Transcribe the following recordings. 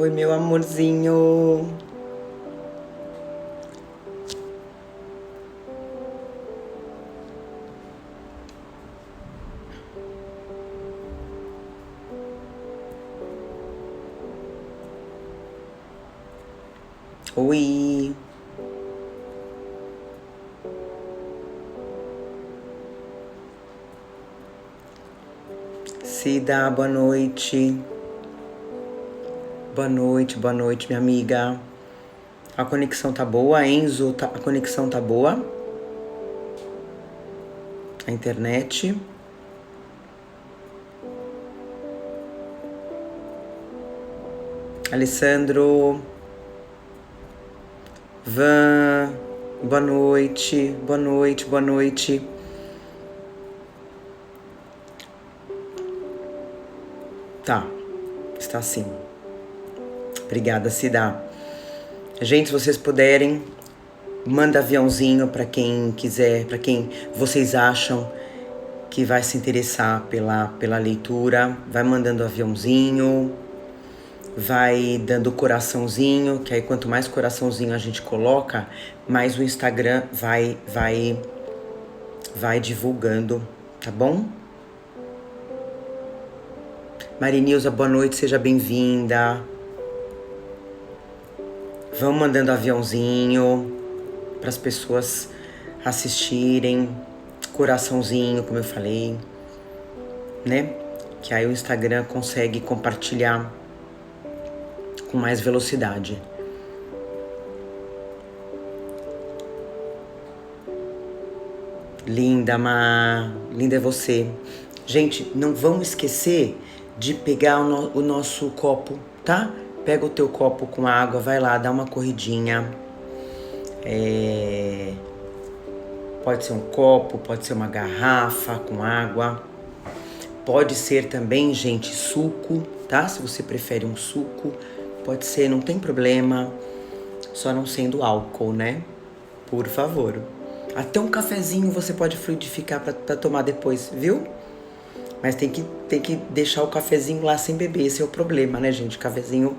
Oi, meu amorzinho. Oi. Cida, boa noite. Boa noite, minha amiga. A conexão tá boa, Enzo? A conexão tá boa? A internet? Alessandro? Van? Boa noite, boa noite, boa noite. Tá, está sim. Obrigada, Cida. Gente, se vocês puderem, manda aviãozinho para quem quiser, para quem vocês acham que vai se interessar pela leitura. Vai mandando aviãozinho, vai dando coraçãozinho, que aí quanto mais coraçãozinho a gente coloca, mais o Instagram vai divulgando, tá bom? Marinilza, boa noite, seja bem-vinda. Vão mandando aviãozinho para as pessoas assistirem, coraçãozinho, como eu falei, né? Que aí o Instagram consegue compartilhar com mais velocidade. Linda, linda é você. Gente, não vamos esquecer de pegar o nosso copo, tá? Pega o teu copo com água, vai lá, dá uma corridinha. Pode ser um copo, pode ser uma garrafa com água. Pode ser também, gente, suco, tá? Se você prefere um suco, pode ser, não tem problema. Só não sendo álcool, né? Por favor. Até um cafezinho você pode fluidificar pra tomar depois, viu? Mas tem que deixar o cafezinho lá sem beber, esse é o problema, né, gente? Cafezinho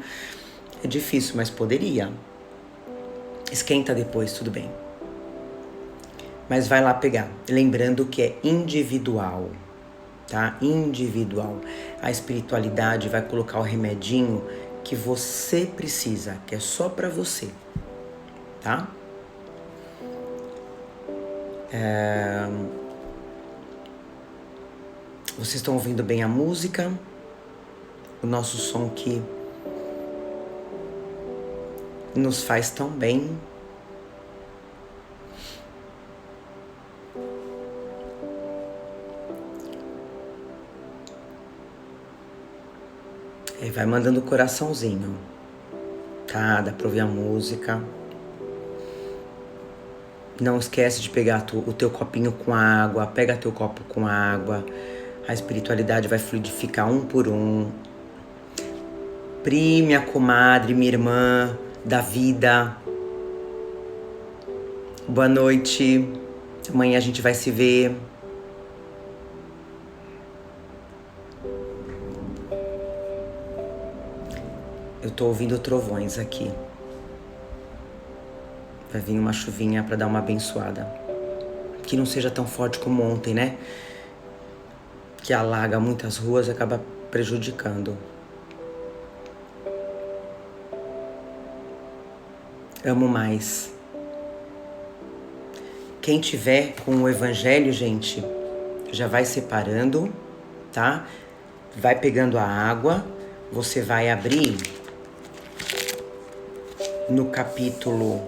é difícil, mas poderia. Esquenta depois, tudo bem. Mas vai lá pegar. Lembrando que é individual, tá? Individual. A espiritualidade vai colocar o remedinho que você precisa, que é só pra você, tá? Vocês estão ouvindo bem a música? O nosso som que nos faz tão bem. Vai mandando coraçãozinho, tá? Dá pra ouvir a música. Não esquece de pegar o teu copinho com água. Pega teu copo com água. A espiritualidade vai fluidificar um por um. Pri, minha comadre, minha irmã da vida. Boa noite. Amanhã a gente vai se ver. Eu tô ouvindo trovões aqui. Vai vir uma chuvinha pra dar uma abençoada. Que não seja tão forte como ontem, né? Que alaga muitas ruas e acaba prejudicando. Amo mais. Quem tiver com o evangelho, gente, já vai separando, tá? Vai pegando a água. Você vai abrir no capítulo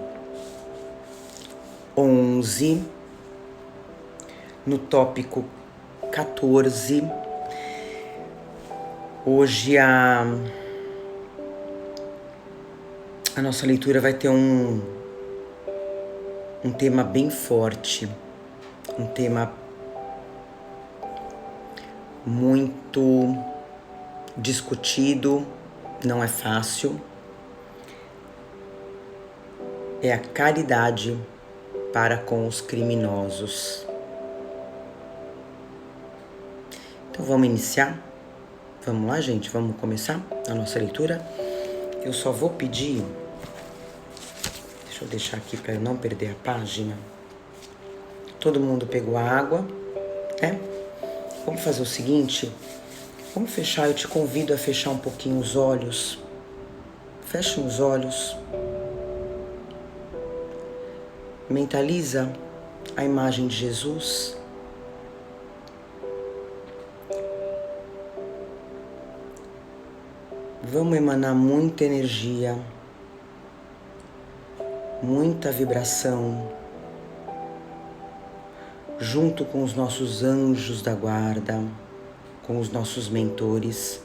11, no tópico 14. Hoje a nossa leitura vai ter um tema bem forte, um tema muito discutido, não é fácil. É a caridade para com os criminosos. Então vamos iniciar? Vamos lá, gente? Vamos começar a nossa leitura? eu só vou pedir, deixa eu deixar aqui para eu não perder a página. Todo mundo pegou a água, né? Vamos fazer o seguinte, vamos fechar, eu te convido a fechar um pouquinho os olhos. Feche os olhos. Mentaliza a imagem de Jesus. Vamos emanar muita energia, muita vibração, junto com os nossos anjos da guarda, com os nossos mentores,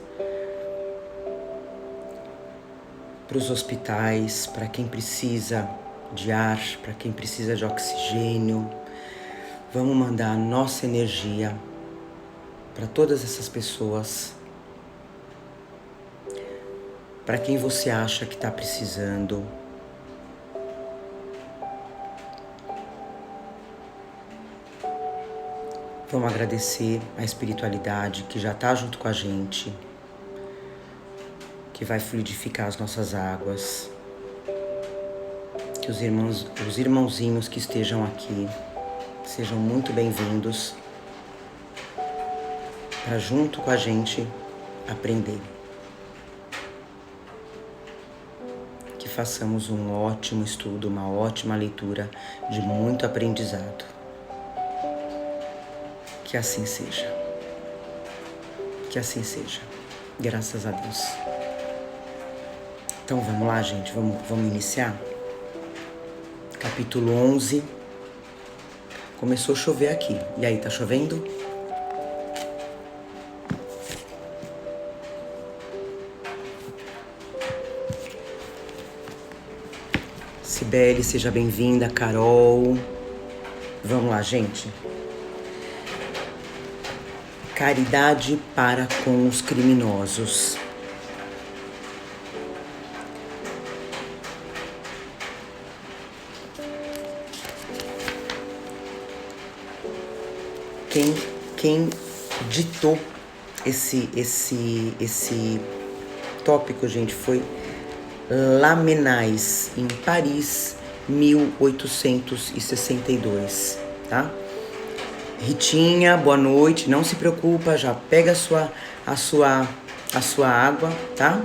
para os hospitais, para quem precisa de ar, para quem precisa de oxigênio. Vamos mandar a nossa energia para todas essas pessoas, para quem você acha que está precisando. Vamos agradecer a espiritualidade que já está junto com a gente, que vai fluidificar as nossas águas. Que os irmãozinhos que estejam aqui sejam muito bem-vindos para junto com a gente aprender. Que façamos um ótimo estudo, uma ótima leitura de muito aprendizado. Que assim seja. Que assim seja. Graças a Deus. Então vamos lá, gente. Vamos iniciar. Capítulo 11. Começou a chover aqui. E aí, tá chovendo? Cibele, seja bem-vinda. Carol. Vamos lá, gente. Caridade para com os criminosos. Quem ditou esse tópico, gente, foi Lamennais, em Paris, 1862, tá? Ritinha, boa noite, não se preocupa, já pega a sua água, tá?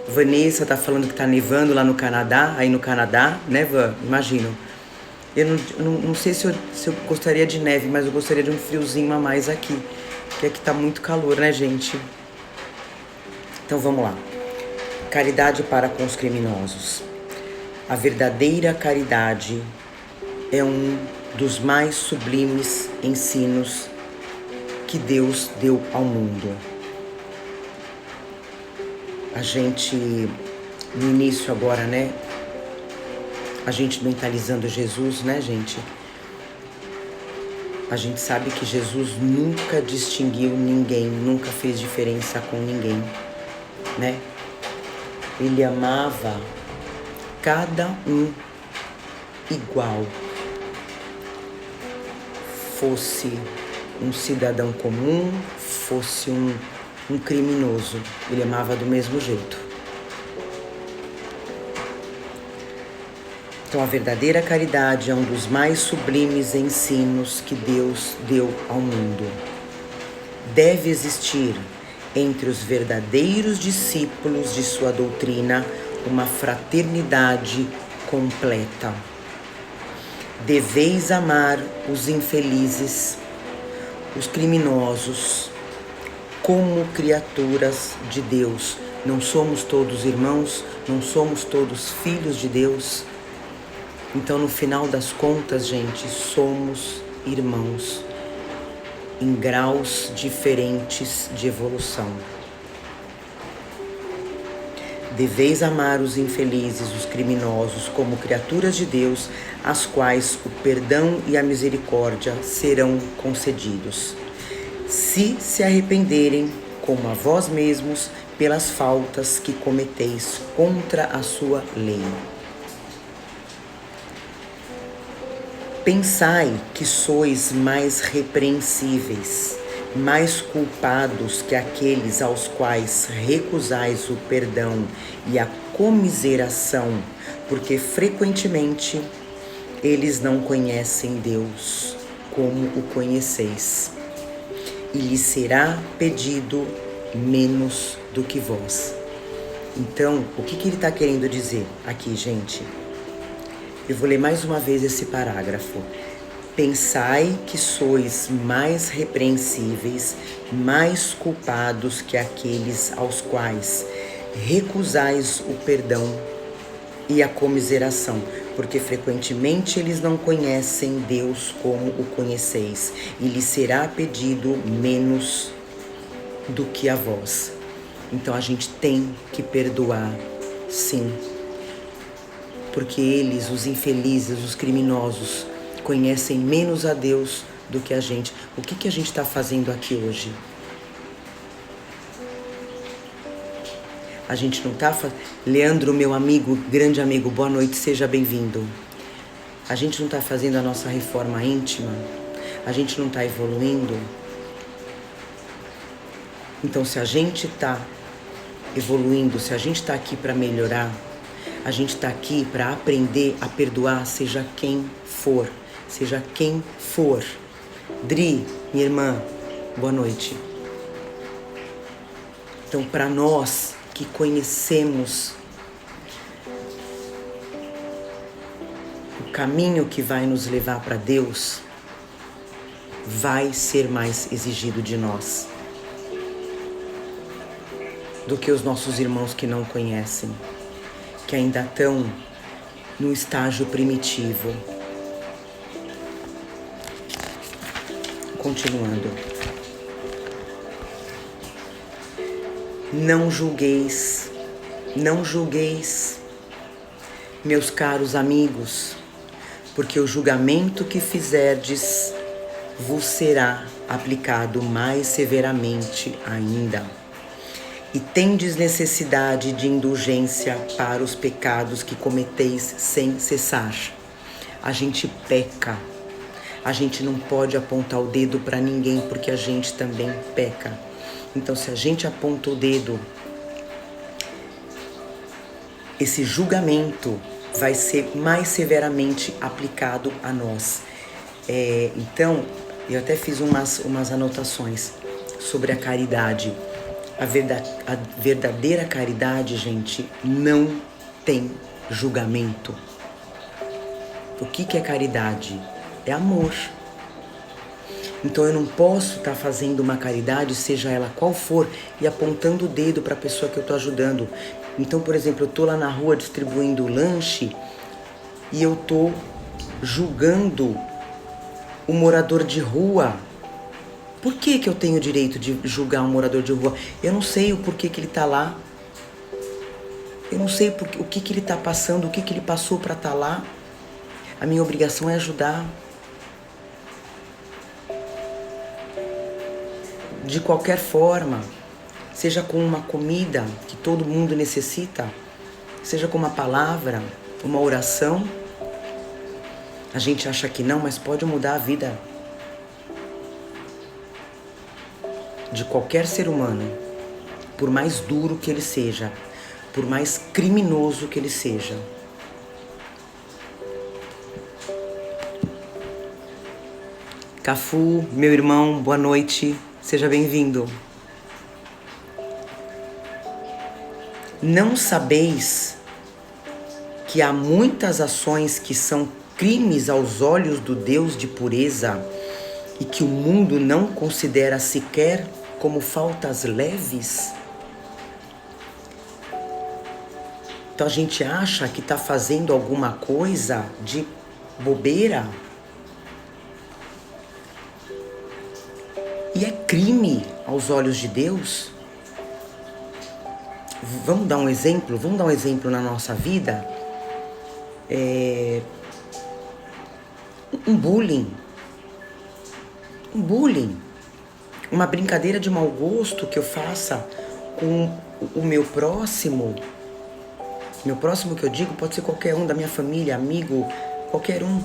Vanessa tá falando que tá nevando lá no Canadá, aí no Canadá, né, Van? Imagino. Eu não sei se eu gostaria de neve, mas eu gostaria de um friozinho a mais aqui, porque aqui tá muito calor, né, gente? Então vamos lá. Caridade para com os criminosos. A verdadeira caridade é um dos mais sublimes ensinos que Deus deu ao mundo. A gente, no início agora, né? A gente mentalizando Jesus, né, gente? A gente sabe que Jesus nunca distinguiu ninguém, nunca fez diferença com ninguém, né? Ele amava cada um igual. Fosse um cidadão comum, fosse um criminoso, ele amava do mesmo jeito. Então, a verdadeira caridade é um dos mais sublimes ensinos que Deus deu ao mundo. Deve existir entre os verdadeiros discípulos de sua doutrina uma fraternidade completa. Deveis amar os infelizes, os criminosos, como criaturas de Deus. Não somos todos irmãos, não somos todos filhos de Deus. Então, no final das contas, gente, somos irmãos em graus diferentes de evolução. Deveis amar os infelizes, os criminosos, como criaturas de Deus, às quais o perdão e a misericórdia serão concedidos, se arrependerem, como a vós mesmos, pelas faltas que cometeis contra a sua lei. Pensai que sois mais repreensíveis, mais culpados que aqueles aos quais recusais o perdão e a comiseração, porque frequentemente eles não conhecem Deus como o conheceis, e lhes será pedido menos do que vós. Então, o que ele está querendo dizer aqui, gente? Eu vou ler mais uma vez esse parágrafo. Pensai que sois mais repreensíveis, mais culpados que aqueles aos quais recusais o perdão e a comiseração, porque frequentemente eles não conhecem Deus como o conheceis, e lhes será pedido menos do que a vós. Então a gente tem que perdoar, sim, porque eles, os infelizes, os criminosos, conhecem menos a Deus do que a gente. O que a gente está fazendo aqui hoje? A gente não está fazendo... Leandro, meu amigo, grande amigo, boa noite, seja bem-vindo. A gente não está fazendo a nossa reforma íntima? A gente não está evoluindo? Então, se a gente está evoluindo, se a gente está aqui para melhorar, a gente está aqui para aprender a perdoar, seja quem for. Seja quem for. Dri, minha irmã, boa noite. Então, para nós que conhecemos o caminho que vai nos levar para Deus, vai ser mais exigido de nós do que os nossos irmãos que não conhecem, que ainda estão no estágio primitivo. Continuando. Não julgueis, meus caros amigos, porque o julgamento que fizerdes vos será aplicado mais severamente ainda. E tendes necessidade de indulgência para os pecados que cometeis sem cessar. A gente peca. A gente não pode apontar o dedo para ninguém, porque a gente também peca. Então, se a gente aponta o dedo, esse julgamento vai ser mais severamente aplicado a nós. Então, eu até fiz umas anotações sobre a caridade. A verdadeira caridade, gente, não tem julgamento. O que é caridade? É amor. Então eu não posso estar fazendo uma caridade, seja ela qual for, e apontando o dedo para a pessoa que eu estou ajudando. Então, por exemplo, eu estou lá na rua distribuindo lanche e eu estou julgando o morador de rua. Por que eu tenho o direito de julgar um morador de rua? Eu não sei o porquê que ele está lá. Eu não sei o que ele está passando, o que ele passou para estar lá. A minha obrigação é ajudar. De qualquer forma, seja com uma comida que todo mundo necessita, seja com uma palavra, uma oração. A gente acha que não, mas pode mudar a vida de qualquer ser humano, por mais duro que ele seja, por mais criminoso que ele seja. Cafu, meu irmão, boa noite. Seja bem-vindo. Não sabeis que há muitas ações que são crimes aos olhos do Deus de pureza e que o mundo não considera sequer como faltas leves? Então a gente acha que está fazendo alguma coisa de bobeira. E é crime aos olhos de Deus. Vamos dar um exemplo na nossa vida. Um bullying, uma brincadeira de mau gosto que eu faça com o meu próximo. Meu próximo que eu digo pode ser qualquer um da minha família, amigo, qualquer um.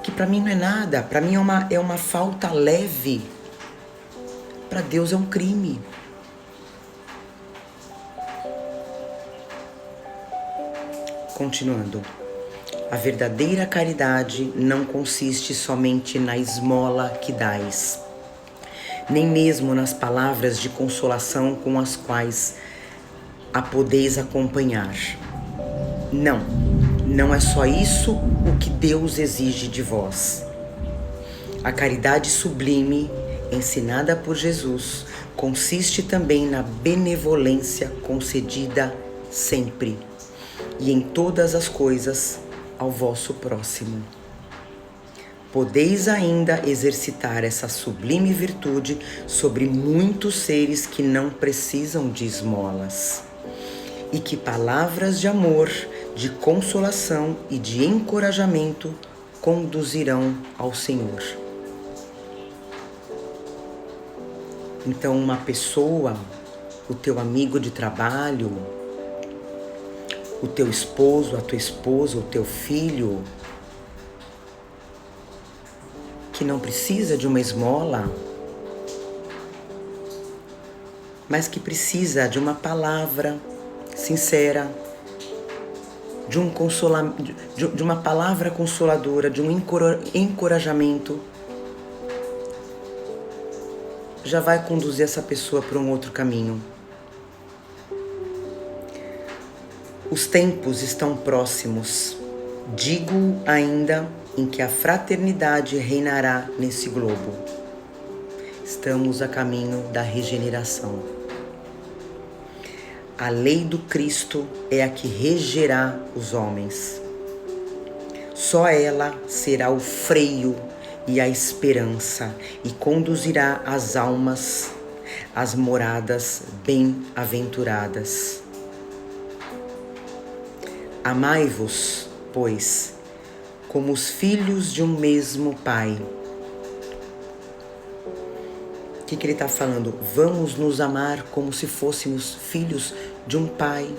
Que para mim não é nada, para mim é uma falta leve. Para Deus é um crime. Continuando. A verdadeira caridade não consiste somente na esmola que dais, nem mesmo nas palavras de consolação com as quais a podeis acompanhar. Não é só isso o que Deus exige de vós. A caridade sublime, ensinada por Jesus, consiste também na benevolência concedida sempre e em todas as coisas ao vosso próximo. Podeis ainda exercitar essa sublime virtude sobre muitos seres que não precisam de esmolas, e que palavras de amor, de consolação e de encorajamento conduzirão ao Senhor. Então, uma pessoa, o teu amigo de trabalho, o teu esposo, a tua esposa, o teu filho, que não precisa de uma esmola, mas que precisa de uma palavra sincera, de uma palavra consoladora, de um encorajamento, já vai conduzir essa pessoa para um outro caminho. Os tempos estão próximos, digo ainda, em que a fraternidade reinará nesse globo. Estamos a caminho da regeneração. A lei do Cristo é a que regerá os homens. Só ela será o freio e a esperança e conduzirá as almas às moradas bem-aventuradas. Amai-vos, pois, como os filhos de um mesmo Pai. O que ele está falando? Vamos nos amar como se fôssemos filhos de um Pai.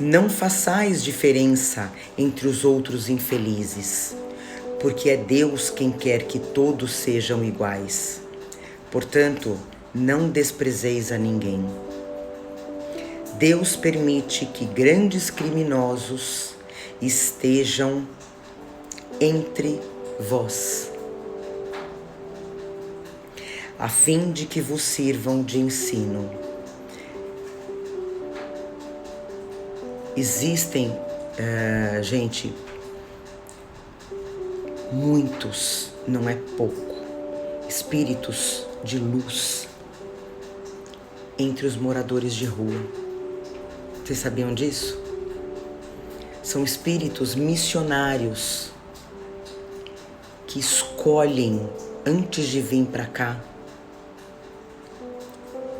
Não façais diferença entre os outros infelizes, porque é Deus quem quer que todos sejam iguais. Portanto, não desprezeis a ninguém. Deus permite que grandes criminosos estejam entre vós, a fim de que vos sirvam de ensino. Existem, gente, muitos, não é pouco, espíritos de luz entre os moradores de rua. Vocês sabiam disso? São espíritos missionários que escolhem, antes de vir para cá,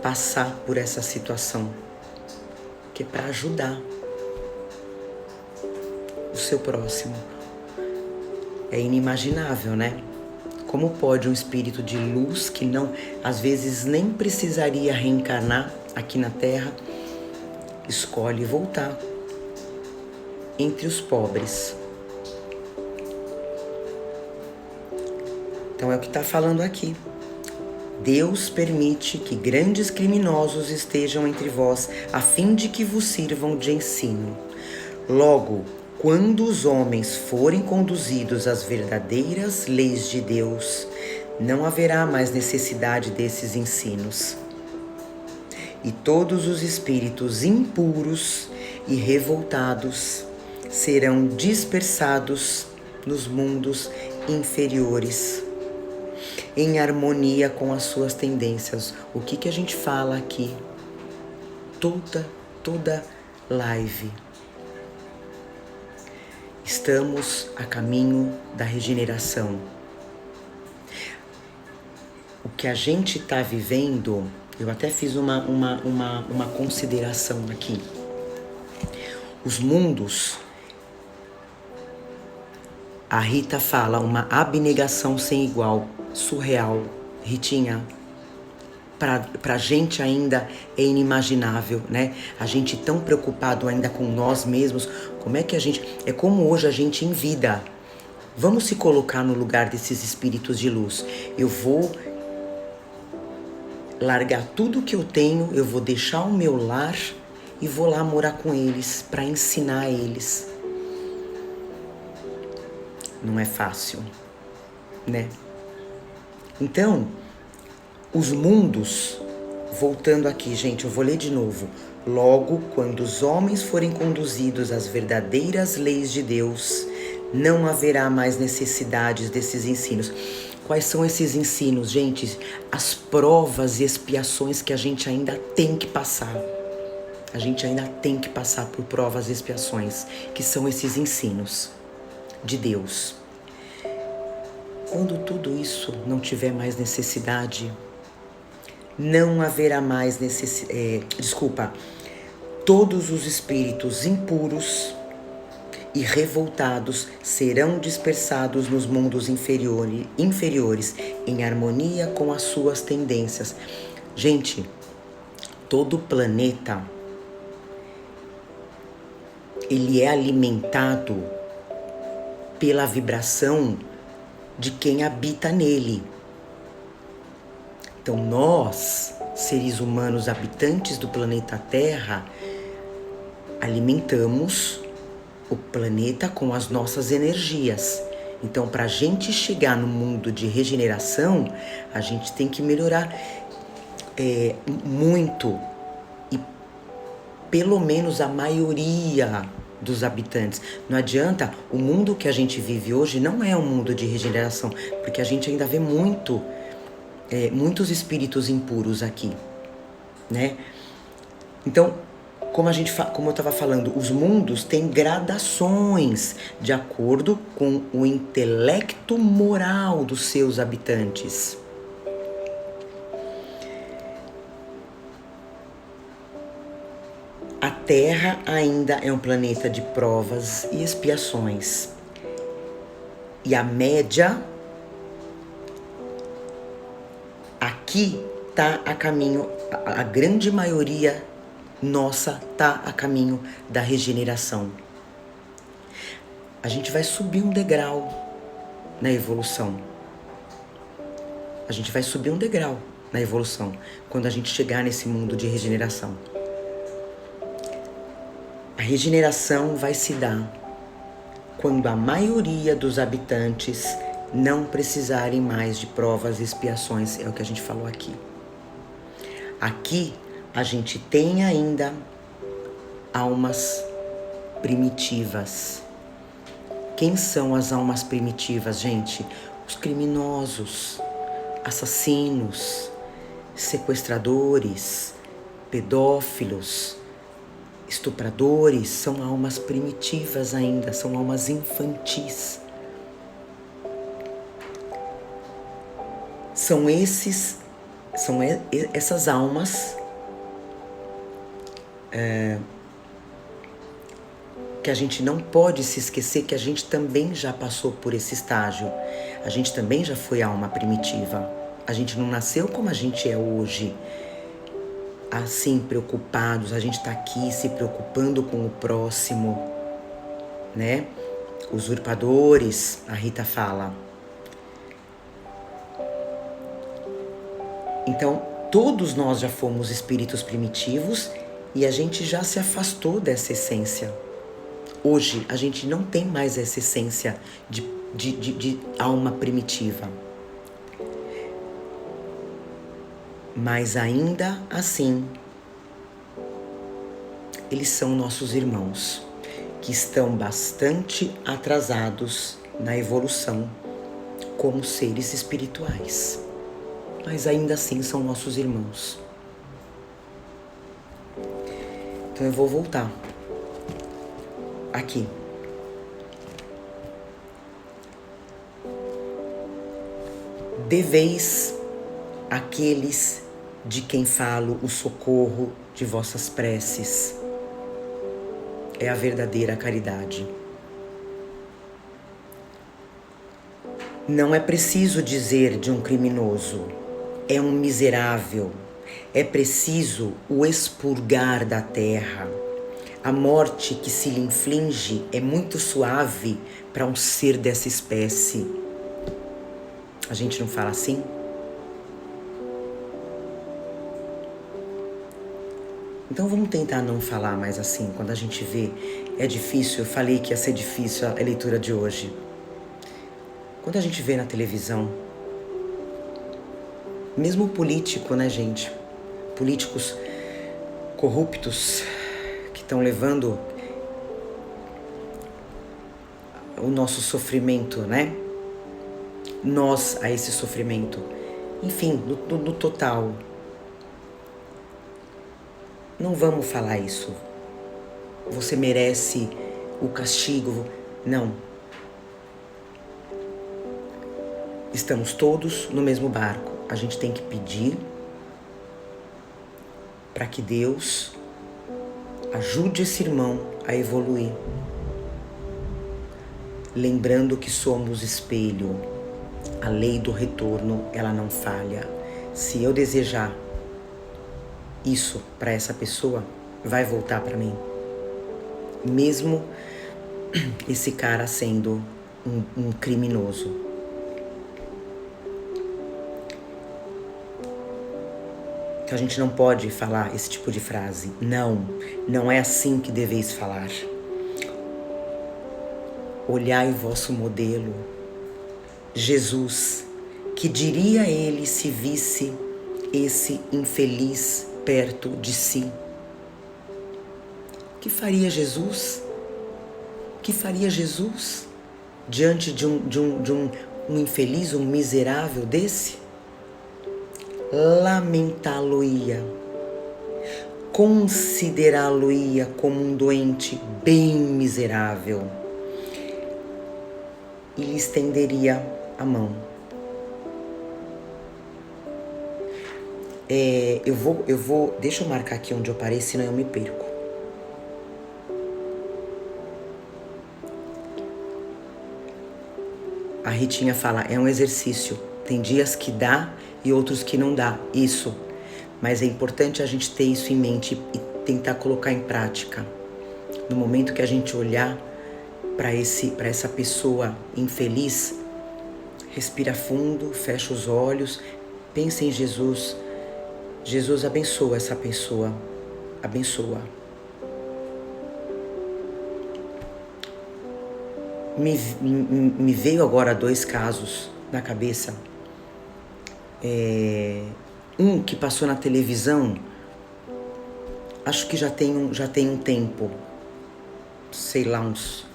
passar por essa situação, que é para ajudar o seu próximo. É inimaginável, né? Como pode um espírito de luz que não, às vezes nem precisaria reencarnar aqui na Terra, escolhe voltar entre os pobres. Então é o que está falando aqui. Deus permite que grandes criminosos estejam entre vós, a fim de que vos sirvam de ensino. Logo, quando os homens forem conduzidos às verdadeiras leis de Deus, não haverá mais necessidade desses ensinos. E todos os espíritos impuros e revoltados serão dispersados nos mundos inferiores, em harmonia com as suas tendências. O que a gente fala aqui? Toda live. Estamos a caminho da regeneração. O que a gente está vivendo, eu até fiz uma consideração aqui. Os mundos, a Rita fala, uma abnegação sem igual, surreal. Ritinha, pra gente ainda é inimaginável, né? A gente tão preocupado ainda com nós mesmos, como é que a gente... É como hoje a gente em vida, Vamos se colocar no lugar desses espíritos de luz. Eu vou largar tudo que eu tenho, eu vou deixar o meu lar e vou lá morar com eles para ensinar eles. Não é fácil, né? Então, os mundos, voltando aqui, gente, eu vou ler de novo. Logo, quando os homens forem conduzidos às verdadeiras leis de Deus, não haverá mais necessidades desses ensinos. Quais são esses ensinos, gente? As provas e expiações que a gente ainda tem que passar. A gente ainda tem que passar por provas e expiações, que são esses ensinos de Deus. Quando tudo isso não tiver mais necessidade, não haverá mais todos os espíritos impuros e revoltados serão dispersados nos mundos inferiores em harmonia com as suas tendências. Gente, todo o planeta ele é alimentado pela vibração de quem habita nele. Então nós, seres humanos habitantes do planeta Terra, alimentamos o planeta com as nossas energias. Então, para a gente chegar no mundo de regeneração, a gente tem que melhorar muito, e pelo menos a maioria dos habitantes. Não adianta, o mundo que a gente vive hoje não é um mundo de regeneração, porque a gente ainda vê muitos espíritos impuros aqui, né? Então, como eu estava falando, os mundos têm gradações de acordo com o intelecto moral dos seus habitantes. A Terra ainda é um planeta de provas e expiações. E a média aqui está a caminho, a grande maioria nossa está a caminho da regeneração. A gente vai subir um degrau na evolução. A gente vai subir um degrau na evolução quando a gente chegar nesse mundo de regeneração. A regeneração vai se dar quando a maioria dos habitantes não precisarem mais de provas e expiações, é o que a gente falou aqui. Aqui a gente tem ainda almas primitivas. Quem são as almas primitivas, gente? Os criminosos, assassinos, sequestradores, pedófilos, estupradores, são almas primitivas ainda, são almas infantis. São essas almas que a gente não pode se esquecer que a gente também já passou por esse estágio. A gente também já foi alma primitiva. A gente não nasceu como a gente é hoje, assim, preocupados. A gente está aqui se preocupando com o próximo, né? Usurpadores, a Rita fala. Então, todos nós já fomos espíritos primitivos e a gente já se afastou dessa essência. Hoje, a gente não tem mais essa essência de alma primitiva. Mas ainda assim, eles são nossos irmãos, que estão bastante atrasados na evolução como seres espirituais. Mas ainda assim são nossos irmãos. Então eu vou voltar aqui. Deveis àqueles de quem falo o socorro de vossas preces. É a verdadeira caridade. Não é preciso dizer de um criminoso: é um miserável. É preciso o expurgar da terra, A morte que se lhe inflige é muito suave para um ser dessa espécie. A gente não fala assim? Então vamos tentar não falar mais assim. Quando a gente vê, é difícil. Eu falei que ia ser difícil a leitura de hoje. Quando a gente vê na televisão, mesmo político, né, gente? Políticos corruptos que estão levando o nosso sofrimento, né? Nós a esse sofrimento. Enfim, no total. Não vamos falar isso. Você merece o castigo. Não. Estamos todos no mesmo barco. A gente tem que pedir para que Deus ajude esse irmão a evoluir. Lembrando que somos espelho. A lei do retorno, ela não falha. Se eu desejar isso para essa pessoa, vai voltar para mim. Mesmo esse cara sendo um criminoso. Então a gente não pode falar esse tipo de frase. Não, não é assim que deveis falar. Olhai o vosso modelo. Jesus, que diria ele se visse esse infeliz perto de si? O que faria Jesus? O que faria Jesus diante de um infeliz, um miserável desse? Lamentá-lo-ia, considerá-lo-ia como um doente bem miserável e lhe estenderia a mão. Eu vou, deixa eu marcar aqui onde eu parei, senão eu me perco. A Ritinha fala, é um exercício. Tem dias que dá e outros que não dá. Isso. Mas é importante a gente ter isso em mente e tentar colocar em prática. No momento que a gente olhar para essa pessoa infeliz, respira fundo, fecha os olhos, pensa em Jesus. Jesus abençoa essa pessoa. Abençoa. Me veio agora 2 casos na cabeça. Um que passou na televisão, acho que já tem um tempo, sei lá, uns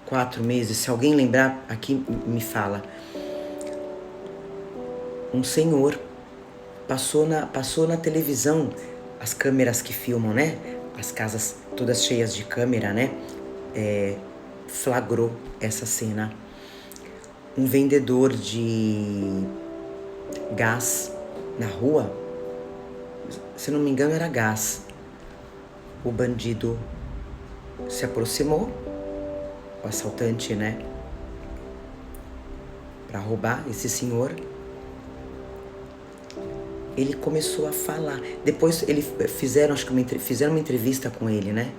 4 meses. Se alguém lembrar aqui, me fala. Um senhor passou na televisão, as câmeras que filmam, né? As casas todas cheias de câmera, né? Flagrou essa cena. Um vendedor de gás na rua, se não me engano era gás. O bandido se aproximou, o assaltante, né? Para roubar esse senhor. Ele começou a falar. Depois fizeram uma entrevista com ele, né?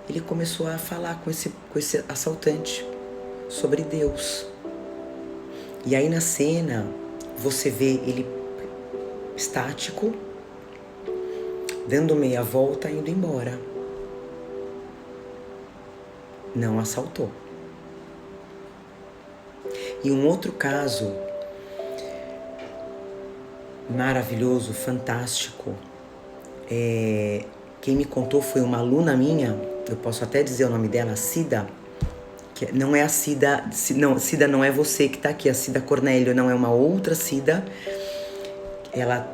Ele começou a falar com esse assaltante sobre Deus. E aí na cena você vê ele estático, dando meia volta, indo embora. Não assaltou. E um outro caso maravilhoso, fantástico, quem me contou foi uma aluna minha, eu posso até dizer o nome dela, Cida, que não é a Cida, Cida não é você que tá aqui, a Cida Cornélio, não, é uma outra Cida. Ela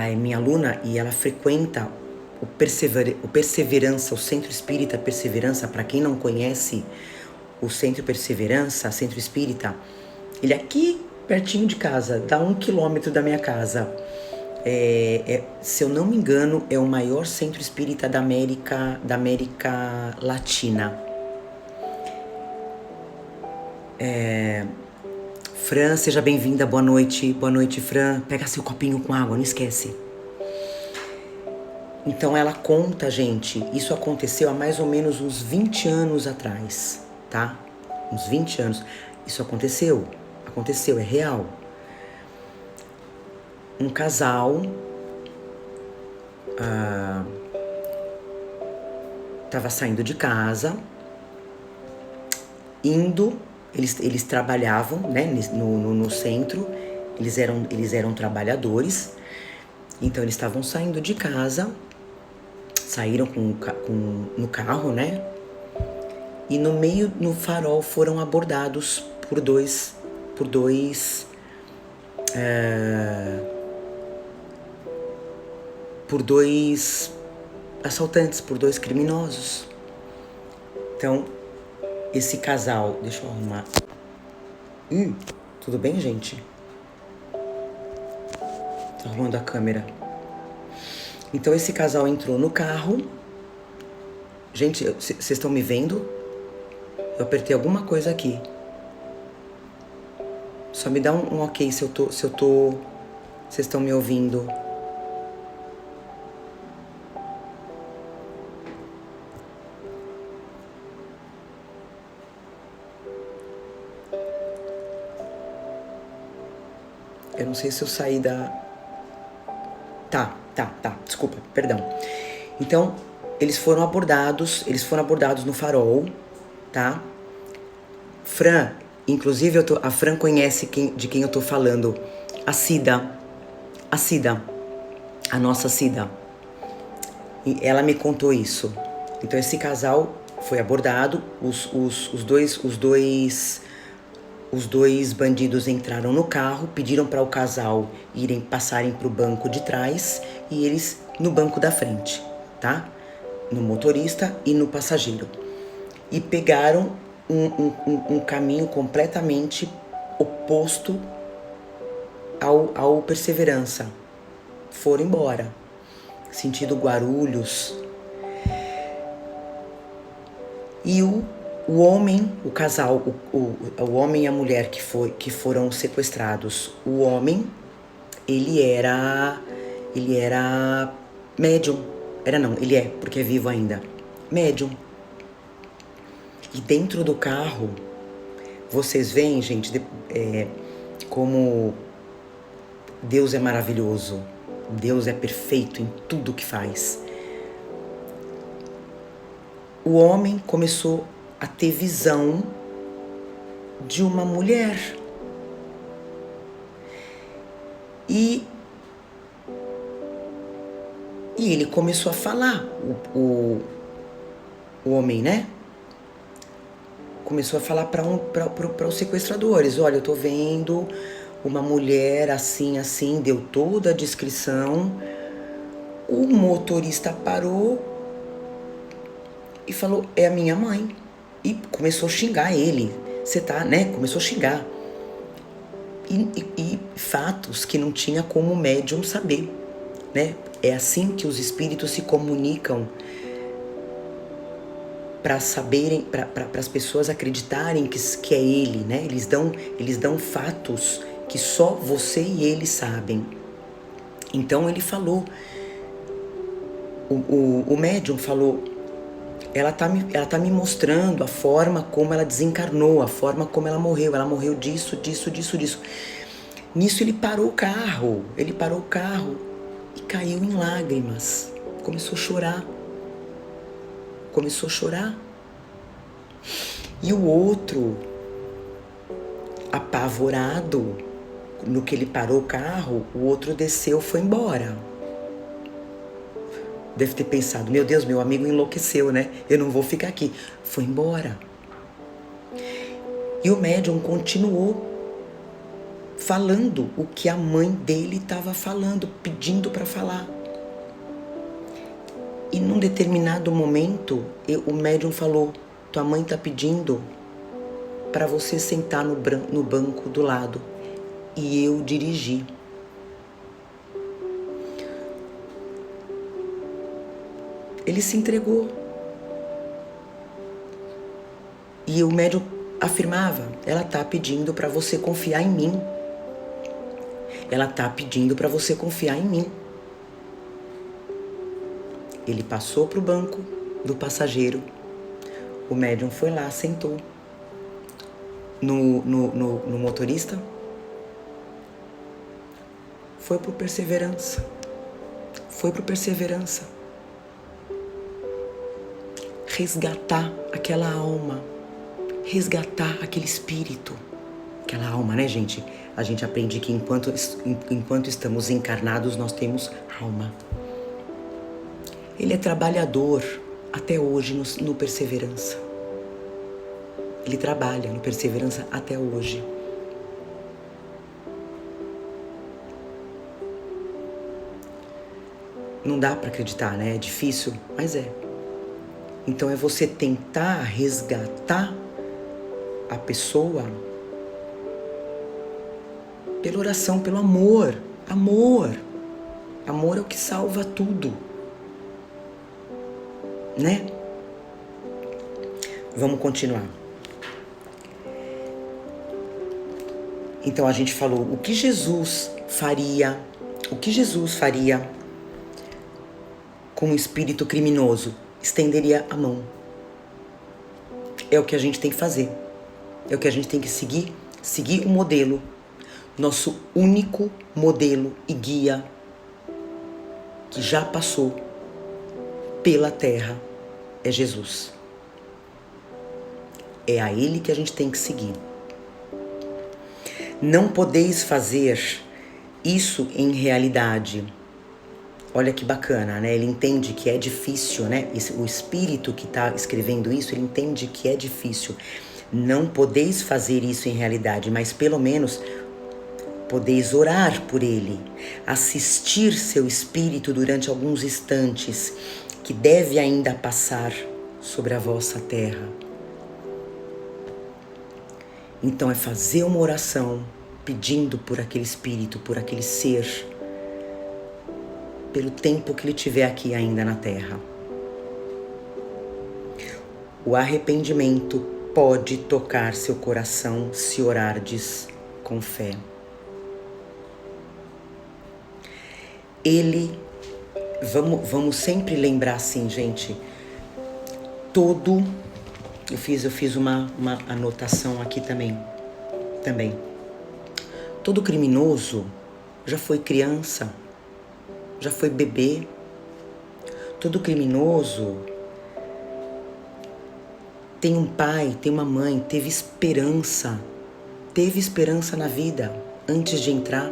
é minha aluna e ela frequenta o Perseverança, o Centro Espírita Perseverança. Para quem não conhece o Centro Perseverança, Centro Espírita, ele é aqui pertinho de casa, dá 1 quilômetro da minha casa. Se eu não me engano, é o maior centro espírita da América Latina. Fran, seja bem-vinda, boa noite, Fran. Pega seu copinho com água, não esquece. Então ela conta, gente, isso aconteceu há mais ou menos uns 20 anos atrás, tá? Uns 20 anos. Isso aconteceu, é real. Um casal tava saindo de casa, eles trabalhavam, né, no centro, eles eram trabalhadores, então eles estavam saindo de casa, saíram no carro, né, e no farol foram abordados por dois assaltantes, por dois criminosos. Então, esse casal, deixa eu arrumar. Tudo bem, gente? Tô arrumando a câmera. Então, esse casal entrou no carro. Gente, vocês estão me vendo? Eu apertei alguma coisa aqui. Só me dá um ok se eu tô... Vocês estão me ouvindo. Eu não sei se eu saí da... Tá. Desculpa, perdão. Então, eles foram abordados no farol, tá? Fran, inclusive a Fran conhece de quem eu tô falando. A Cida, a nossa Cida. E ela me contou isso. Então esse casal foi abordado, os dois bandidos entraram no carro, pediram para o casal passarem para o banco de trás e eles no banco da frente, tá? No motorista e no passageiro. E pegaram um caminho completamente oposto ao Perseverança. Foram embora, sentido Guarulhos. E o homem, o casal, o homem e a mulher que foram sequestrados, o homem, ele era médium. Ele é, porque é vivo ainda. Médium. E dentro do carro, vocês veem, gente, como Deus é maravilhoso. Deus é perfeito em tudo que faz. O homem começou a ter visão de uma mulher. E ele começou a falar, o homem, né? Começou a falar para os sequestradores: olha, eu tô vendo uma mulher assim, deu toda a descrição. O motorista parou e falou: é a minha mãe. E começou a xingar ele. Você tá, né? Começou a xingar. E fatos que não tinha como o médium saber, né? É assim que os espíritos se comunicam para saberem, para as pessoas acreditarem que é ele, né? Eles dão fatos que só você e ele sabem. Então ele falou, o médium falou: ela tá me mostrando a forma como ela desencarnou, a forma como ela morreu disso. Nisso ele parou o carro e caiu em lágrimas, começou a chorar. E o outro, apavorado, no que ele parou o carro, o outro desceu, foi embora. Deve ter pensado: meu Deus, meu amigo enlouqueceu, né? Eu não vou ficar aqui. Foi embora. E o médium continuou falando o que a mãe dele estava falando, pedindo para falar. E num determinado momento, o médium falou: tua mãe está pedindo para você sentar no banco do lado. E eu dirigi. Ele se entregou. E o médium afirmava: ela está pedindo para você confiar em mim. Ela está pedindo para você confiar em mim. Ele passou pro banco do passageiro. O médium foi lá, sentou no motorista. Foi pro Perseverança. Resgatar aquela alma. Resgatar aquele espírito. Aquela alma, né, gente? A gente aprende que enquanto estamos encarnados, nós temos alma. Ele é trabalhador até hoje no Perseverança. Ele trabalha no Perseverança até hoje. Não dá para acreditar, né? É difícil, mas é. Então é você tentar resgatar a pessoa pela oração, pelo amor. Amor. Amor é o que salva tudo. Né? Vamos continuar. Então a gente falou o que Jesus faria com um espírito criminoso? Estenderia a mão. É o que a gente tem que fazer. É o que a gente tem que seguir o modelo. Nosso único modelo e guia que já passou pela terra é Jesus. É a Ele que a gente tem que seguir. Não podeis fazer isso em realidade. Olha que bacana, né? Ele entende que é difícil, né? O espírito que está escrevendo isso, ele entende que é difícil. Não podeis fazer isso em realidade, mas pelo menos podeis orar por ele, assistir seu espírito durante alguns instantes, que deve ainda passar sobre a vossa terra. Então é fazer uma oração pedindo por aquele espírito, por aquele ser, pelo tempo que ele tiver aqui ainda na terra. O arrependimento pode tocar seu coração se orardes com fé. Vamos sempre lembrar assim, gente, eu fiz uma anotação aqui também. Todo criminoso já foi criança, já foi bebê. Todo criminoso tem um pai, tem uma mãe, teve esperança na vida antes de entrar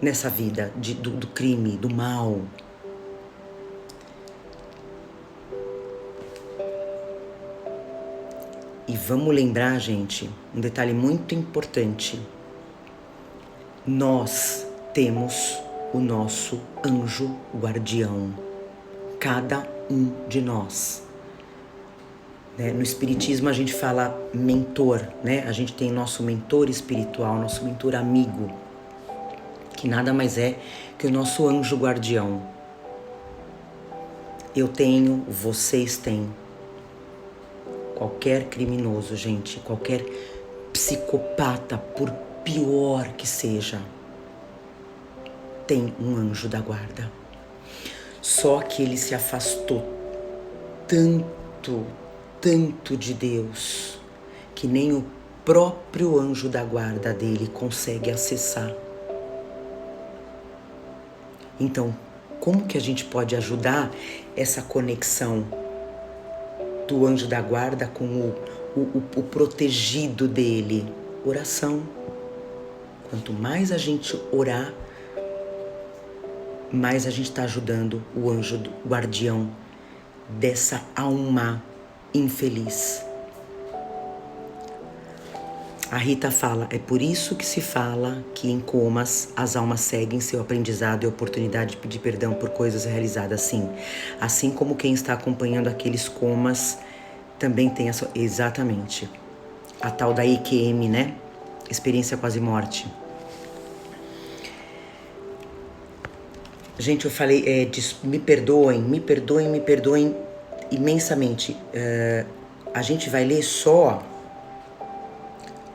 nessa vida do crime, do mal. E vamos lembrar, gente, um detalhe muito importante. Nós temos o nosso anjo guardião. Cada um de nós. Né? No Espiritismo a gente fala mentor, né? A gente tem nosso mentor espiritual, nosso mentor amigo, que nada mais é que o nosso anjo guardião. Eu tenho, vocês têm. Qualquer criminoso, gente, qualquer psicopata, por pior que seja, tem um anjo da guarda. Só que ele se afastou tanto de Deus, que nem o próprio anjo da guarda dele consegue acessar. Então, como que a gente pode ajudar essa conexão do anjo da guarda com o protegido dele? Oração. Quanto mais a gente orar, mais a gente está ajudando o anjo guardião dessa alma infeliz. A Rita fala, é por isso que se fala que em comas as almas seguem seu aprendizado e oportunidade de pedir perdão por coisas realizadas, sim. Assim como quem está acompanhando aqueles comas também tem essa... Exatamente. A tal da EQM, né? Experiência quase morte. Gente, eu falei, me perdoem imensamente. A gente vai ler só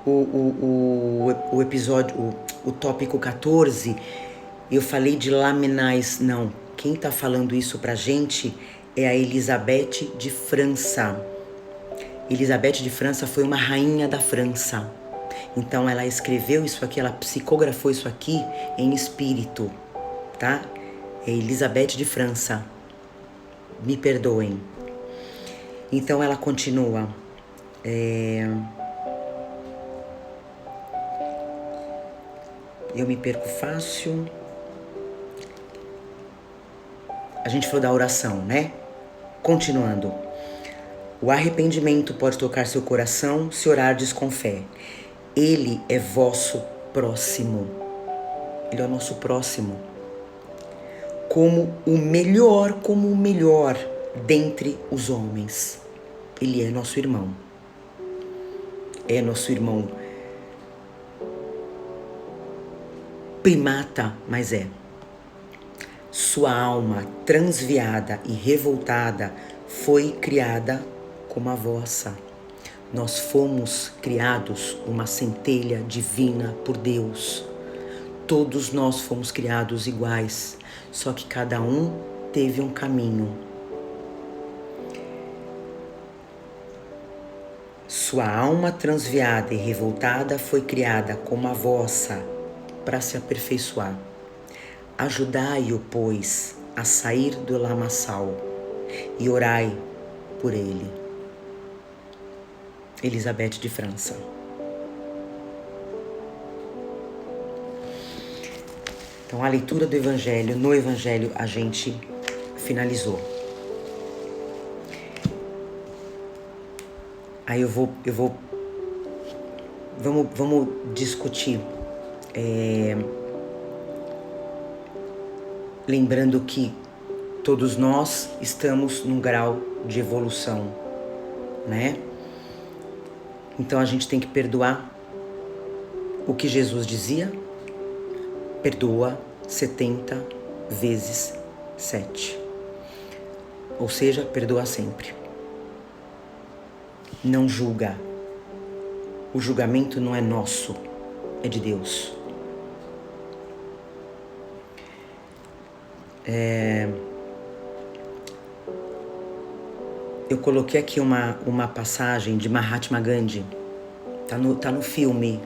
o episódio, o tópico 14, eu falei de laminais, não, quem tá falando isso pra gente é a Elizabeth de França. Elizabeth de França foi uma rainha da França. Então ela escreveu isso aqui, ela psicografou isso aqui em espírito, tá? É Elizabeth de França. Me perdoem. Então ela continua. Eu me perco fácil. A gente falou da oração, né? Continuando. O arrependimento pode tocar seu coração se orardes com fé. Ele é vosso próximo. Ele é o nosso próximo. Como o melhor dentre os homens. Ele é nosso irmão. É nosso irmão primata, mas é. Sua alma transviada e revoltada foi criada como a vossa. Nós fomos criados uma centelha divina por Deus. Todos nós fomos criados iguais, só que cada um teve um caminho. Sua alma transviada e revoltada foi criada como a vossa, para se aperfeiçoar. Ajudai-o, pois, a sair do lamaçal e orai por ele. Elizabeth de França. Então, a leitura do Evangelho, no Evangelho a gente finalizou. Aí vamos discutir. Lembrando que todos nós estamos num grau de evolução, né? Então a gente tem que perdoar o que Jesus dizia, perdoa 70 vezes 7. Ou seja, perdoa sempre. Não julga. O julgamento não é nosso, é de Deus. Eu coloquei aqui uma passagem de Mahatma Gandhi. Tá no filme,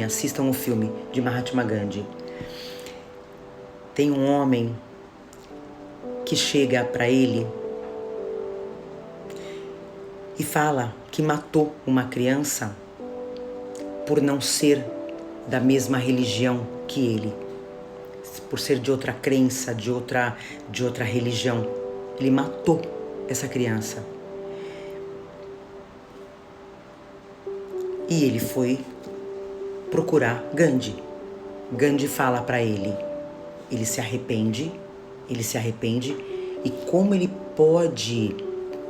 assistam o filme de Mahatma Gandhi. Tem um homem que chega para ele e fala que matou uma criança por não ser da mesma religião que ele, por ser de outra crença, de outra religião. Ele matou essa criança. E ele foi procurar Gandhi. Gandhi fala para ele, ele se arrepende, e como ele pode,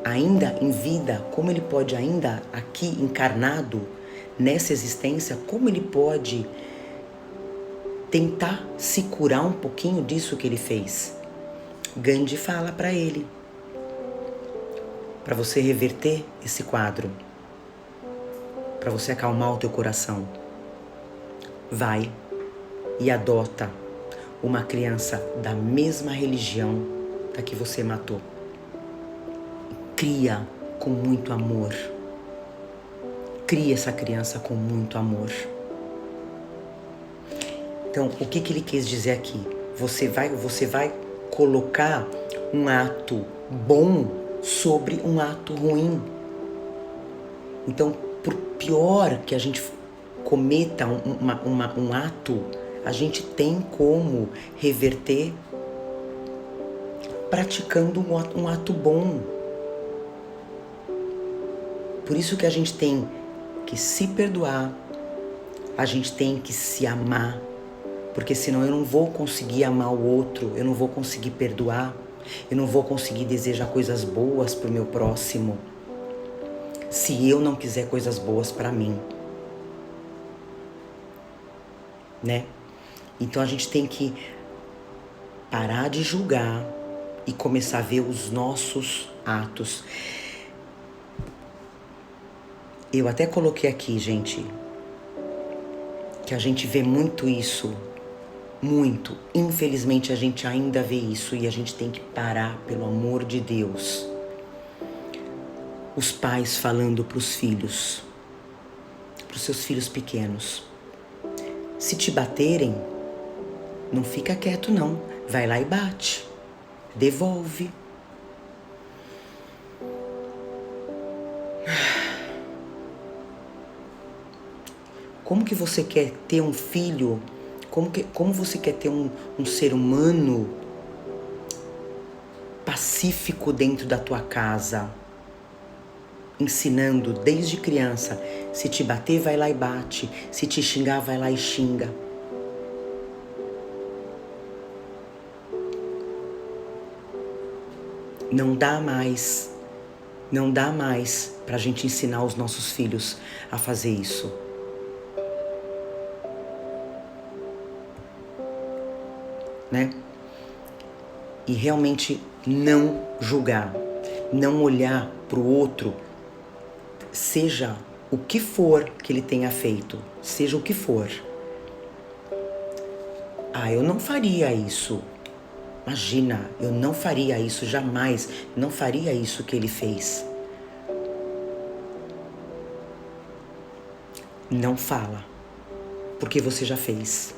ainda em vida, como ele pode ainda aqui encarnado, nessa existência, como ele pode tentar se curar um pouquinho disso que ele fez. Gandhi fala para ele, para você reverter esse quadro, para você acalmar o teu coração, vai e adota uma criança da mesma religião da que você matou. Cria com muito amor. Cria essa criança com muito amor. Então, o que ele quis dizer aqui? Você vai colocar um ato bom sobre um ato ruim. Então, por pior que a gente cometa um ato, a gente tem como reverter praticando um ato bom. Por isso que a gente tem que se perdoar, a gente tem que se amar, porque senão eu não vou conseguir amar o outro, eu não vou conseguir perdoar, eu não vou conseguir desejar coisas boas pro meu próximo, se eu não quiser coisas boas para mim, né? Então a gente tem que parar de julgar e começar a ver os nossos atos. Eu até coloquei aqui, gente, que a gente vê muito isso Muito. Infelizmente a gente ainda vê isso e a gente tem que parar, pelo amor de Deus. Os pais falando para os filhos, para os seus filhos pequenos: se te baterem, não fica quieto não, vai lá e bate, devolve. Como que você quer ter um filho? Como você quer ter um ser humano pacífico dentro da tua casa? Ensinando desde criança: se te bater, vai lá e bate. Se te xingar, vai lá e xinga. Não dá mais pra gente ensinar os nossos filhos a fazer isso. Né? E realmente não julgar, não olhar pro outro, seja o que for que ele tenha feito, seja o que for. Ah, eu não faria isso. Imagina, eu não faria isso jamais, não faria isso que ele fez. Não fala, porque você já fez.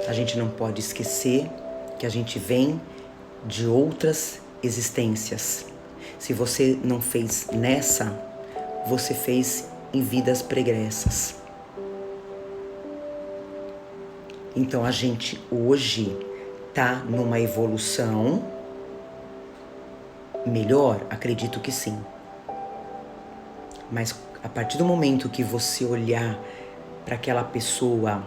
A gente não pode esquecer que a gente vem de outras existências. Se você não fez nessa, você fez em vidas pregressas. Então a gente hoje tá numa evolução melhor? Acredito que sim. Mas a partir do momento que você olhar para aquela pessoa,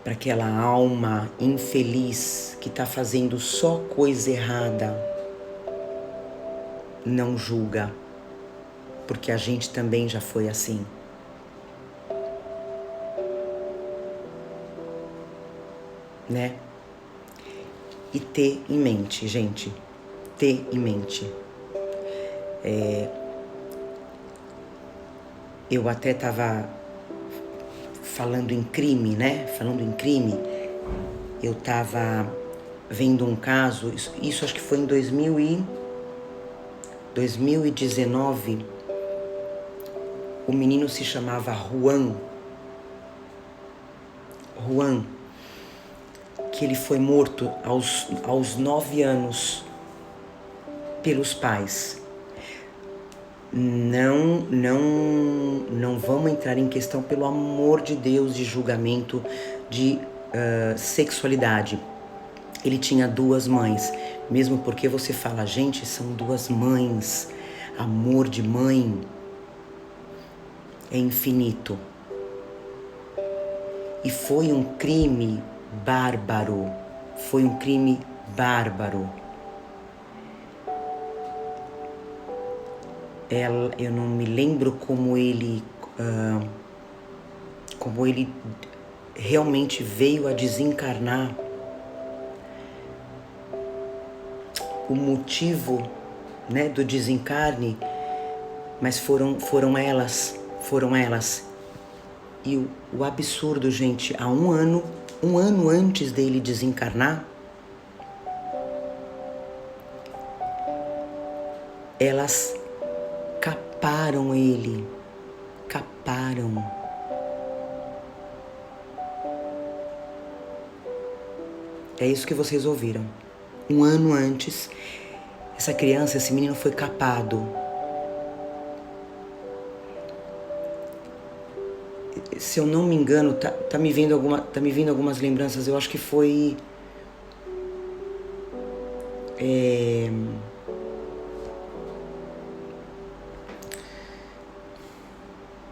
para aquela alma infeliz que tá fazendo só coisa errada, não julga, porque a gente também já foi assim. Né? E ter em mente, gente, ter em mente. Eu até tava falando em crime, né? Falando em crime, eu tava vendo um caso, isso acho que foi em 2019, o menino se chamava Juan, que ele foi morto aos 9 anos pelos pais. Não vamos entrar em questão, pelo amor de Deus, de julgamento de sexualidade. Ele tinha 2 mães, mesmo porque você fala, gente, são 2 mães. Amor de mãe é infinito. E foi um crime bárbaro. Foi um crime bárbaro. Eu não me lembro como ele realmente veio a desencarnar. O motivo, né, do desencarne, mas foram elas. E o absurdo, gente, há um ano antes dele desencarnar, elas caparam ele. É isso que vocês ouviram. Um ano antes, essa criança, esse menino foi capado. Se eu não me engano, tá me vindo algumas lembranças. Eu acho que foi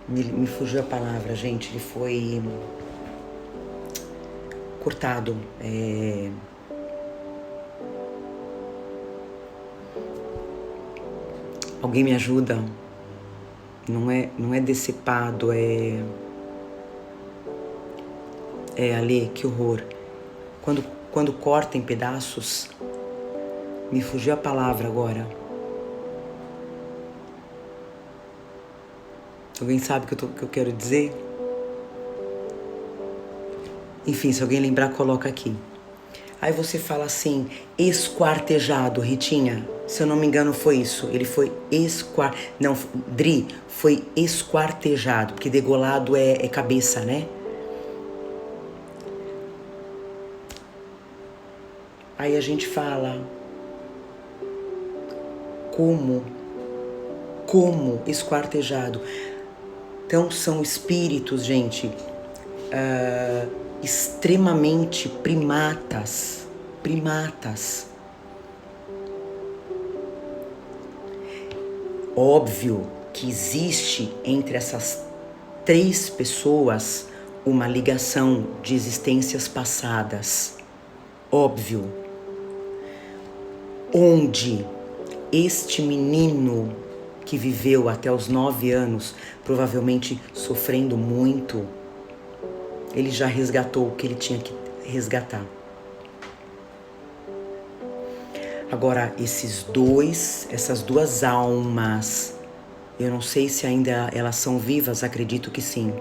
me fugiu a palavra, gente. Ele foi cortado. Alguém me ajuda? Não é decepado, Ale, que horror. Quando corta em pedaços, me fugiu a palavra agora. Alguém sabe o que eu quero dizer? Enfim, se alguém lembrar, coloca aqui. Aí você fala assim, esquartejado, Ritinha. Se eu não me engano foi isso. Ele foi Não, Dri, foi esquartejado. Porque degolado é cabeça, né? Aí a gente fala... Como esquartejado. Então são espíritos, gente, extremamente primatas. Óbvio que existe entre essas 3 pessoas uma ligação de existências passadas. Óbvio. Onde este menino que viveu até os 9 anos, provavelmente sofrendo muito, ele já resgatou o que ele tinha que resgatar. Agora, essas 2 almas, eu não sei se ainda elas são vivas, acredito que sim.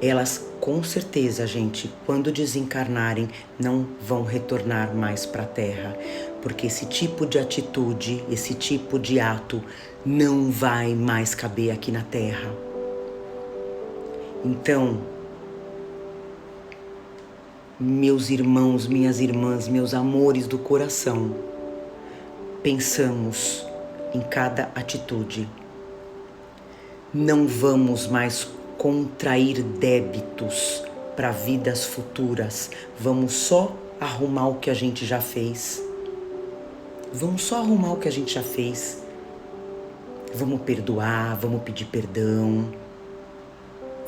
Elas, com certeza, gente, quando desencarnarem, não vão retornar mais para a Terra. Porque esse tipo de atitude, esse tipo de ato, não vai mais caber aqui na Terra. Então, meus irmãos, minhas irmãs, meus amores do coração, pensamos em cada atitude. Não vamos mais contrair débitos para vidas futuras. Vamos só arrumar o que a gente já fez. Vamos perdoar, vamos pedir perdão.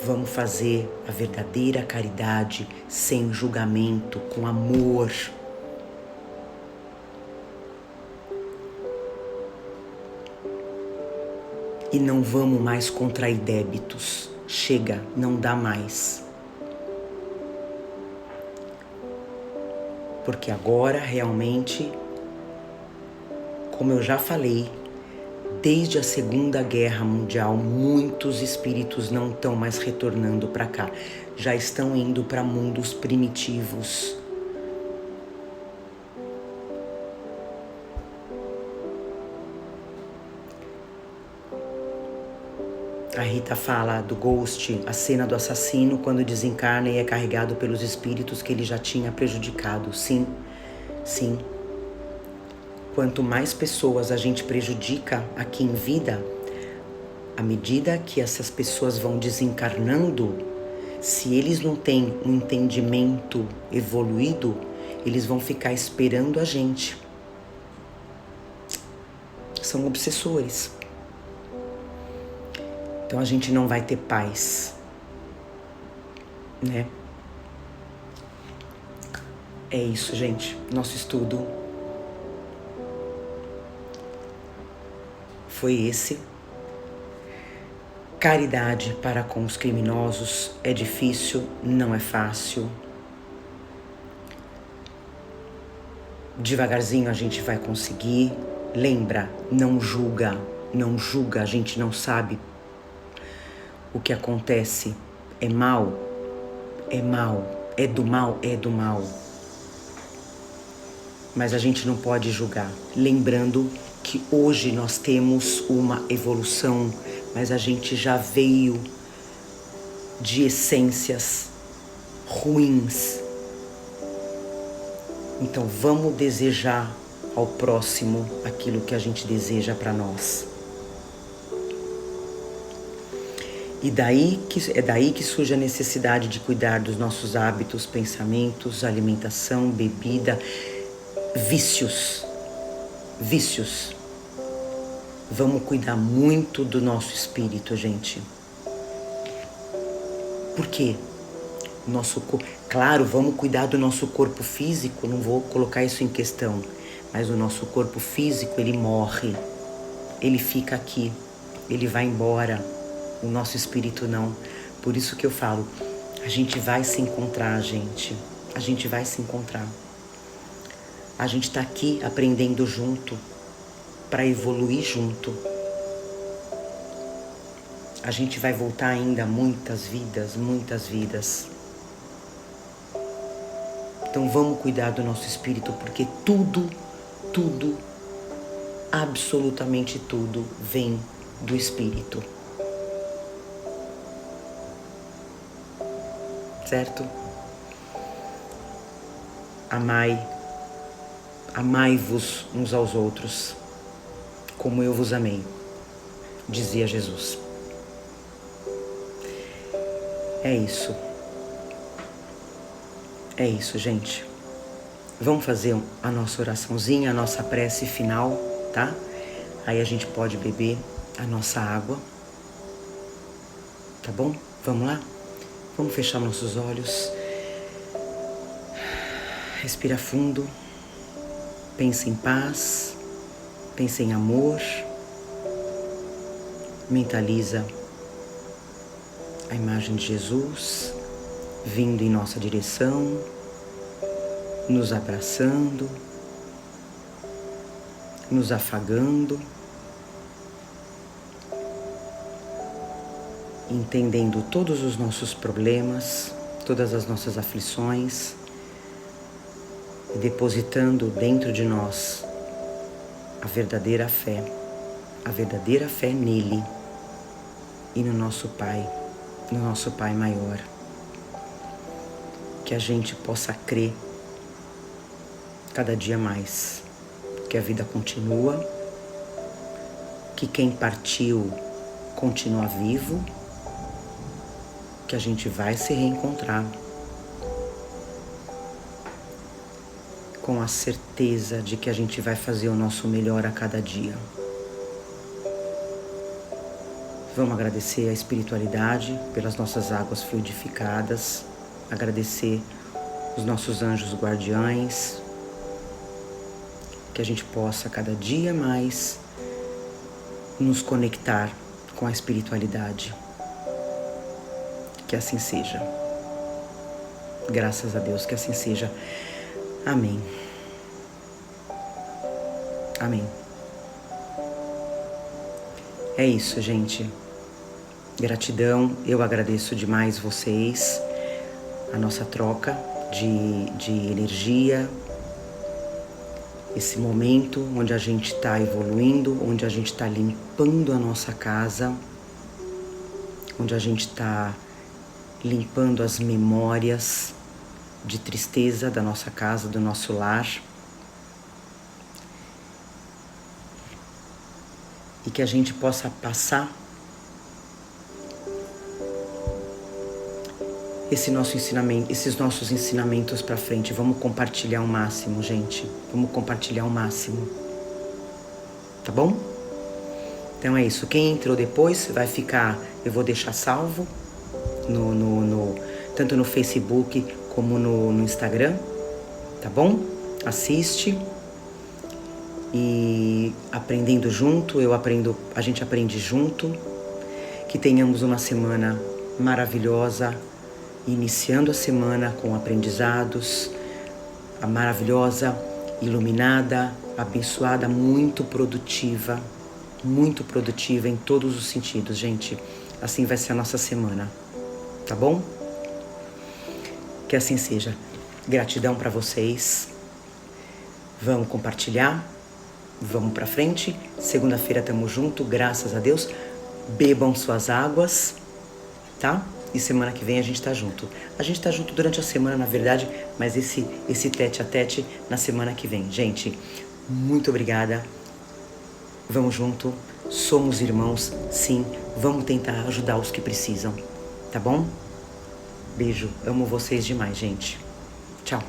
Vamos fazer a verdadeira caridade sem julgamento, com amor. E não vamos mais contrair débitos. Chega, não dá mais. Porque agora, realmente, como eu já falei, desde a Segunda Guerra Mundial, muitos espíritos não estão mais retornando para cá. Já estão indo para mundos primitivos. A Rita fala do Ghost, a cena do assassino quando desencarna e é carregado pelos espíritos que ele já tinha prejudicado. Sim, sim. Quanto mais pessoas a gente prejudica aqui em vida, à medida que essas pessoas vão desencarnando, se eles não têm um entendimento evoluído, eles vão ficar esperando a gente. São obsessores. Então a gente não vai ter paz, né? É isso, gente. Nosso estudo foi esse. Caridade para com os criminosos é difícil, não é fácil. Devagarzinho a gente vai conseguir. Lembra, não julga, a gente não sabe o que acontece. É mal, é do mal. Mas a gente não pode julgar. Lembrando que hoje nós temos uma evolução, mas a gente já veio de essências ruins. Então vamos desejar ao próximo aquilo que a gente deseja para nós. E é daí que surge a necessidade de cuidar dos nossos hábitos, pensamentos, alimentação, bebida, vícios. Vamos cuidar muito do nosso espírito, gente. Por quê? Claro, vamos cuidar do nosso corpo físico, não vou colocar isso em questão, mas o nosso corpo físico, ele morre, ele fica aqui, ele vai embora. O nosso espírito não. Por isso que eu falo, a gente vai se encontrar, gente. A gente vai se encontrar. A gente tá aqui aprendendo junto, para evoluir junto. A gente vai voltar ainda muitas vidas, muitas vidas. Então vamos cuidar do nosso espírito, porque tudo, absolutamente tudo vem do espírito. Certo? Amai-vos uns aos outros, como eu vos amei, dizia Jesus. É isso. É isso, gente. Vamos fazer a nossa oraçãozinha, a nossa prece final, tá? Aí a gente pode beber a nossa água. Tá bom? Vamos lá? Vamos fechar nossos olhos. Respira fundo. Pensa em paz. Pensa em amor. Mentaliza a imagem de Jesus vindo em nossa direção, nos abraçando, nos afagando, entendendo todos os nossos problemas, todas as nossas aflições e depositando dentro de nós a verdadeira fé nele e no nosso Pai maior. Que a gente possa crer cada dia mais que a vida continua, que quem partiu continua vivo, que a gente vai se reencontrar com a certeza de que a gente vai fazer o nosso melhor a cada dia. Vamos agradecer a espiritualidade pelas nossas águas fluidificadas, agradecer os nossos anjos guardiães, que a gente possa cada dia mais nos conectar com a espiritualidade. Que assim seja. Graças a Deus, que assim seja. Amém. Amém. É isso, gente. Gratidão, eu agradeço demais vocês, a nossa troca de energia, esse momento onde a gente está evoluindo, onde a gente está limpando a nossa casa, onde a gente está limpando as memórias de tristeza da nossa casa, do nosso lar. E que a gente possa passar esses nossos ensinamentos para frente. Vamos compartilhar o máximo, gente. Vamos compartilhar o máximo. Tá bom? Então é isso. Quem entrou depois vai ficar... Eu vou deixar salvo tanto no Facebook como no Instagram. Tá bom? Assiste. E aprendendo junto, a gente aprende junto. Que tenhamos uma semana maravilhosa, iniciando a semana com aprendizados, a maravilhosa, iluminada, abençoada, muito produtiva em todos os sentidos, gente. Assim vai ser a nossa semana, tá bom? Que assim seja. Gratidão para vocês. Vamos compartilhar. Vamos pra frente. Segunda-feira tamo junto, graças a Deus. Bebam suas águas, tá? E semana que vem a gente tá junto. A gente tá junto durante a semana, na verdade, mas esse tete a tete na semana que vem. Gente, muito obrigada. Vamos junto. Somos irmãos, sim. Vamos tentar ajudar os que precisam, tá bom? Beijo. Amo vocês demais, gente. Tchau.